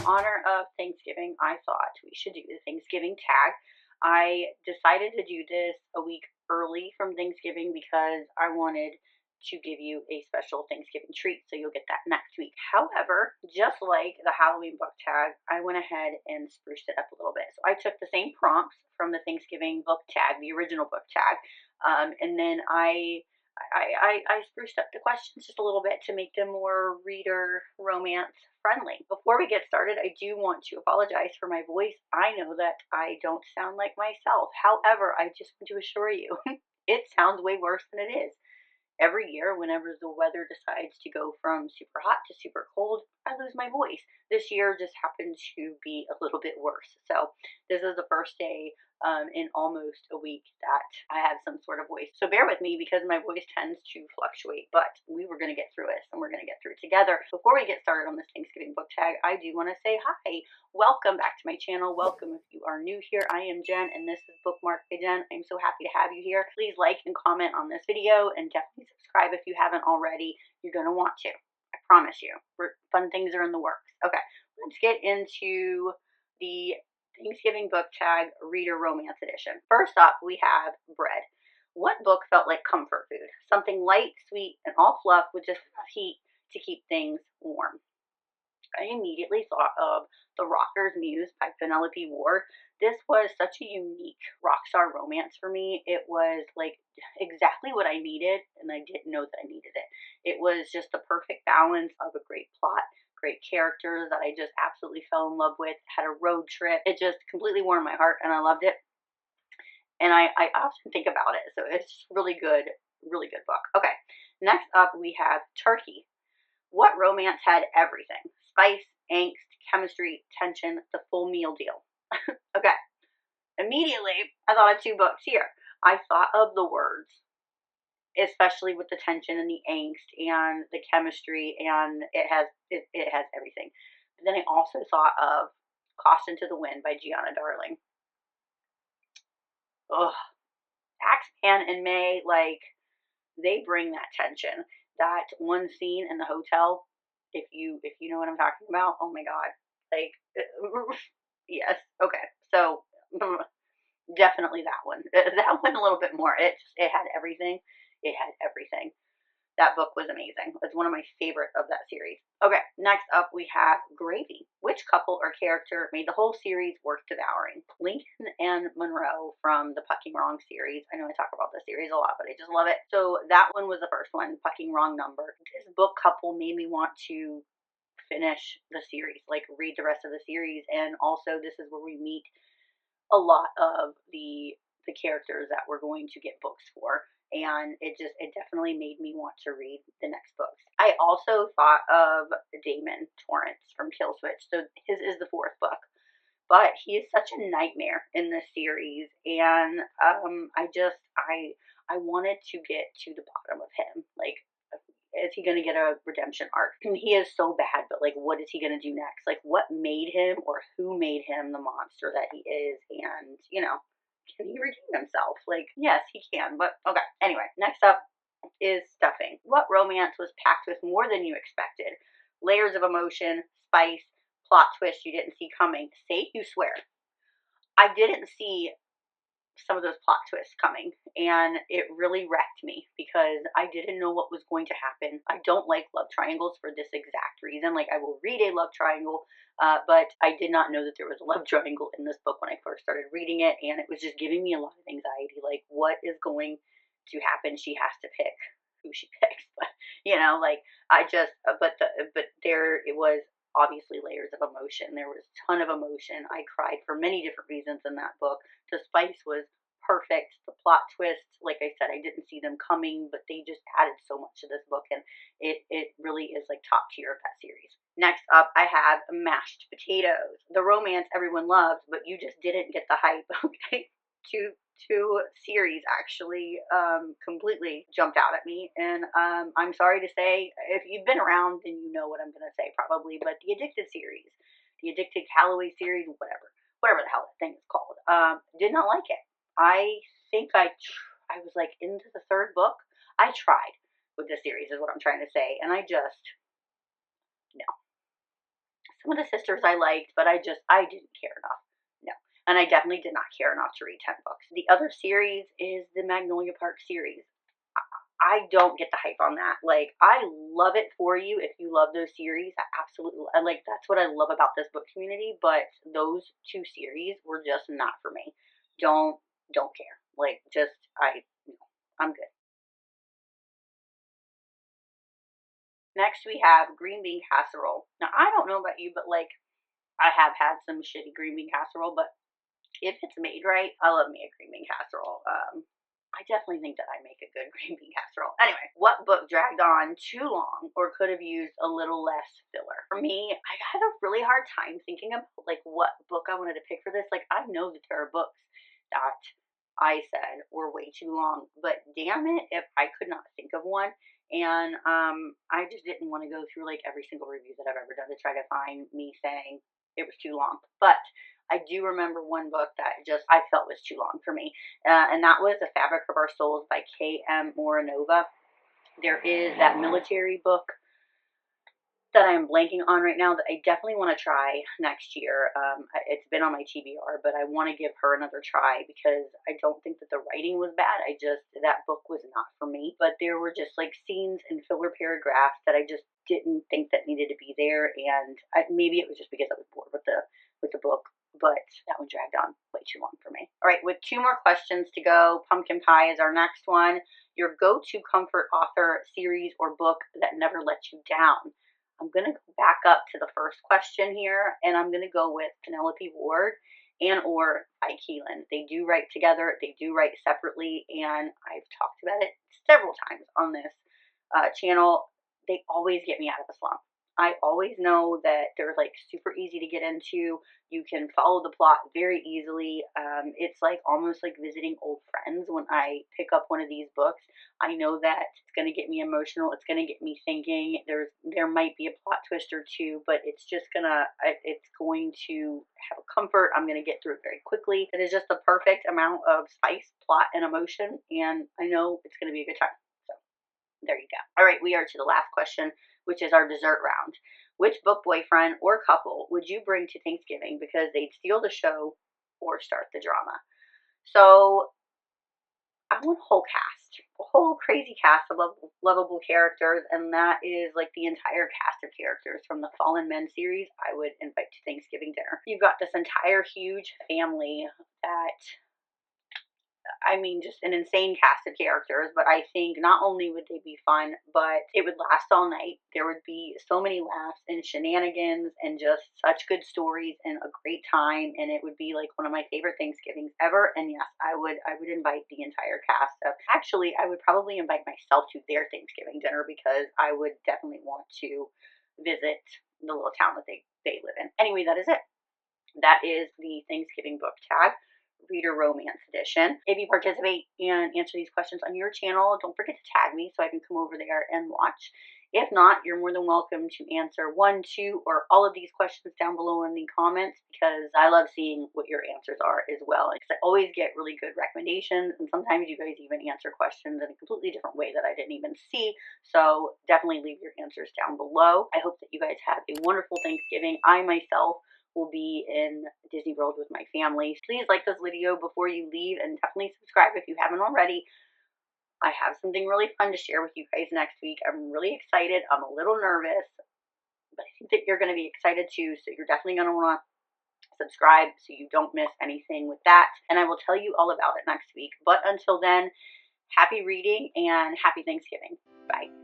honor of Thanksgiving, I thought we should do the Thanksgiving tag. I decided to do this a week early from Thanksgiving because I wanted to give you a special Thanksgiving treat, so you'll get that next week. However, just like the Halloween book tag, I went ahead and spruced it up a little bit. So I took the same prompts from the Thanksgiving book tag, the original book tag, and then I spruced up the questions just a little bit to make them more reader romance friendly. Before we get started, I do want to apologize for my voice. I know that I don't sound like myself. However, I just want to assure you, it sounds way worse than it is. Every year, whenever the weather decides to go from super hot to super cold, I lose my voice. This year just happened to be a little bit worse. So this is the first day in almost a week that I have some sort of voice. So bear with me because my voice tends to fluctuate, but we were going to get through it and we're going to get through it together. Before we get started on this Thanksgiving book tag, I do want to say hi. Welcome back to my channel. Welcome if you are new here. I am Jen and this is Bookmark by Jen. I'm so happy to have you here. Please like and comment on this video and definitely subscribe if you haven't already. You're going to want to. I promise you. Fun things are in the works. Okay, let's get into the Thanksgiving book tag reader romance edition. First up, we have bread. What book felt like comfort food? Something light, sweet, and all fluff with just enough heat to keep things warm. I immediately thought of The Rocker's Muse by Penelope Ward. This was such a unique rock star romance for me. It was like exactly what I needed, and I didn't know that I needed it. It was just the perfect balance of a great plot, great characters that I just absolutely fell in love with, had a road trip. It just completely warmed my heart, and I loved it. And I often think about it, so it's just really good book. Okay, next up we have Turkey. What romance had everything? Spice, angst, chemistry, tension, the full meal deal. Okay. Immediately, I thought of two books here. I thought of The Words, especially with the tension and the angst and the chemistry, and it has everything. But then I also thought of Caution to the Wind by Gianna Darling. Ugh. Axeman and May, like, they bring that tension. That one scene in the hotel, if you know what I'm talking about, oh my god, like yes, okay, so definitely that one, that one a little bit more. It had everything. It had everything. That book was amazing. It's one of my favorite of that series. Okay, next up we have Gravy. Which couple or character made the whole series worth devouring? Lincoln and Monroe from the Pucking Wrong series. I know I talk about this series a lot, but I just love it. So that one was the first one, Pucking Wrong Number. This book couple made me want to finish the series, like read the rest of the series, and also this is where we meet a lot of the characters that we're going to get books for, and it definitely made me want to read the next books. I also thought of Damon Torrance from Killswitch. So his is the fourth book, but he is such a nightmare in this series, and I wanted to get to the bottom of him. Like, is he going to get a redemption arc? And he is so bad, but like, what is he going to do next? Like, what made him, or who made him the monster that he is? And, you know, can he redeem himself? Like, yes, he can, but okay. Anyway, next up is Stuffing. What romance was packed with more than you expected? Layers of emotion, spice, plot twist you didn't see coming. Say you swear. I didn't see some of those plot twists coming, and it really wrecked me because I didn't know what was going to happen. I don't like love triangles for this exact reason. Like, I will read a love triangle, but I did not know that there was a love triangle in this book when I first started reading it, and it was just giving me a lot of anxiety. Like, what is going to happen? She has to pick who she picks, but you know, like, but there it was. Obviously, layers of emotion. There was a ton of emotion. I cried for many different reasons in that book. The spice was perfect. The plot twists, like I said, I didn't see them coming, but they just added so much to this book, and it really is like top tier of that series. Next up, I have Mashed Potatoes. The romance everyone loves, but you just didn't get the hype. Okay, two series actually completely jumped out at me, and I'm sorry to say, if you've been around, then you know what I'm going to say probably, but the Addicted series, the Addicted Calloway series, whatever the hell that thing is called, did not like it. I think I was like into the third book. I tried with the series is what I'm trying to say, and I just, no. Some of the sisters I liked, but I didn't care enough. No. And I definitely did not care enough to read 10 books. The other series is the Magnolia Park series. I don't get the hype on that. Like, I love it for you if you love those series. I absolutely, like, that's what I love about this book community. But those two series were just not for me. Don't care. Like, just no, I'm good. Next we have green bean casserole. Now I don't know about you, but like, I have had some shitty green bean casserole, but if it's made right, I love me a green bean casserole. I definitely think that I make a good green bean casserole. Anyway, what book dragged on too long or could have used a little less filler? For me, I had a really hard time thinking of like what book I wanted to pick for this. Like, I know that there are books that I said were way too long, but damn it if I could not think of one. And I just didn't want to go through like every single review that I've ever done to try to find me saying it was too long. But I do remember one book that just I felt was too long for me, and that was The Fabric of Our Souls by K.M. Moranova. There is that military book that I'm blanking on right now that I definitely want to try next year. It's been on my TBR, but I want to give her another try because I don't think that the writing was bad. That book was not for me. But there were just like scenes and filler paragraphs that I just didn't think that needed to be there, and maybe it was just because I was bored with the book. But that one dragged on way too long for me. All right, with two more questions to go, pumpkin pie is our next one. Your go-to comfort author, series, or book that never lets you down. I'm going to go back up to the first question here, and I'm going to go with Penelope Ward and or Ike Keelan. They do write together, they do write separately, and I've talked about it several times on this channel. They always get me out of a slump. I always know that they're like super easy to get into. You can follow the plot very easily. It's like almost like visiting old friends when I pick up one of these books. I know that it's going to get me emotional. It's going to get me thinking. There might be a plot twist or two, but it's going to have a comfort. I'm going to get through it very quickly. It is just the perfect amount of spice, plot, and emotion, and I know it's going to be a good time. So there you go. All right, we are to the last question, which is our dessert round. Which book boyfriend or couple would you bring to Thanksgiving because they'd steal the show or start the drama? So I want a whole cast, a whole crazy cast of lovable characters, and that is like the entire cast of characters from the Fallen Men series. I would invite to Thanksgiving dinner. You've got this entire huge family that, I mean, just an insane cast of characters, but I think not only would they be fun, but it would last all night. There would be so many laughs and shenanigans and just such good stories and a great time, and it would be like one of my favorite Thanksgivings ever. And yes, I would invite the entire cast of, actually, I would probably invite myself to their Thanksgiving dinner because I would definitely want to visit the little town that they live in. Anyway, that is it. That is the Thanksgiving book tag, Reader Romance Edition. If you participate and answer these questions on your channel, don't forget to tag me so I can come over there and watch. If not, you're more than welcome to answer one, two, or all of these questions down below in the comments because I love seeing what your answers are as well. Because I always get really good recommendations, and sometimes you guys even answer questions in a completely different way that I didn't even see. So definitely leave your answers down below. I hope that you guys have a wonderful Thanksgiving. I myself will be in Disney World with my family. Please like this video before you leave and definitely subscribe if you haven't already. I have something really fun to share with you guys next week. I'm really excited. I'm a little nervous, but I think that you're going to be excited too. So you're definitely going to want to subscribe so you don't miss anything with that. And I will tell you all about it next week. But until then, happy reading and happy Thanksgiving. Bye.